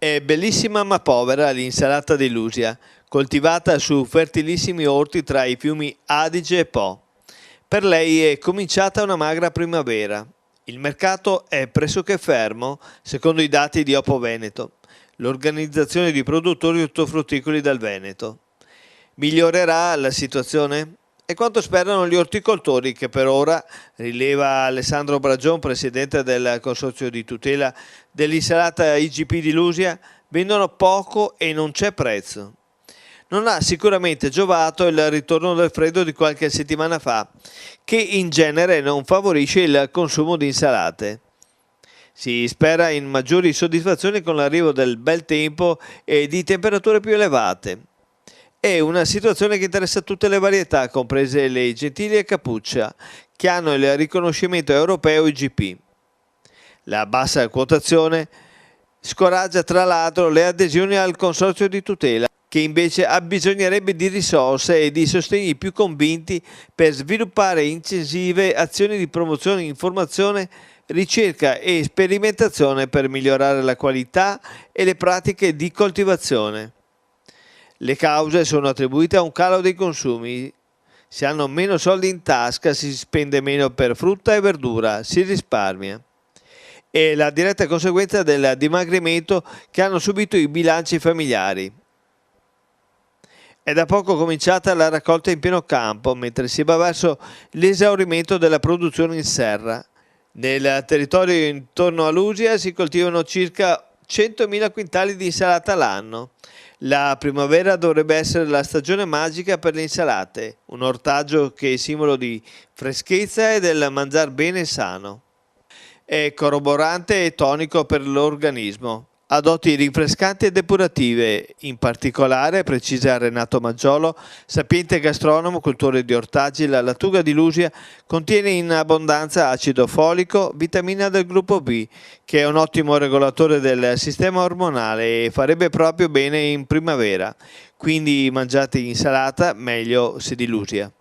È bellissima ma povera l'insalata di Lusia, coltivata su fertilissimi orti tra i fiumi Adige e Po. Per lei è cominciata una magra primavera. Il mercato è pressoché fermo, secondo i dati di Oppo Veneto, l'organizzazione di produttori ortofrutticoli del Veneto. Migliorerà la situazione? È quanto sperano gli orticoltori che per ora, rileva Alessandro Bragion, presidente del Consorzio di tutela dell'insalata IGP di Lusia, vendono poco e non c'è prezzo. Non ha sicuramente giovato il ritorno del freddo di qualche settimana fa, che in genere non favorisce il consumo di insalate. Si spera in maggiori soddisfazioni con l'arrivo del bel tempo e di temperature più elevate. È una situazione che interessa tutte le varietà, comprese le gentili e cappuccia, che hanno il riconoscimento europeo IGP. La bassa quotazione scoraggia tra l'altro le adesioni al consorzio di tutela, che invece abbisognerebbe di risorse e di sostegni più convinti per sviluppare incisive azioni di promozione, informazione, ricerca e sperimentazione per migliorare la qualità e le pratiche di coltivazione. Le cause sono attribuite a un calo dei consumi. Si hanno meno soldi in tasca, si spende meno per frutta e verdura, si risparmia. È la diretta conseguenza del dimagrimento che hanno subito i bilanci familiari. È da poco cominciata la raccolta in pieno campo, mentre si va verso l'esaurimento della produzione in serra. Nel territorio intorno a Lusia si coltivano circa 100.000 quintali di insalata all'anno. La primavera dovrebbe essere la stagione magica per le insalate, un ortaggio che è simbolo di freschezza e del mangiar bene e sano. È corroborante e tonico per l'organismo. Ha doti rinfrescanti e depurative, in particolare, precisa Renato Maggiolo, sapiente gastronomo, cultore di ortaggi, la lattuga di Lusia contiene in abbondanza acido folico, vitamina del gruppo B, che è un ottimo regolatore del sistema ormonale e farebbe proprio bene in primavera. Quindi mangiate insalata, meglio se di Lusia.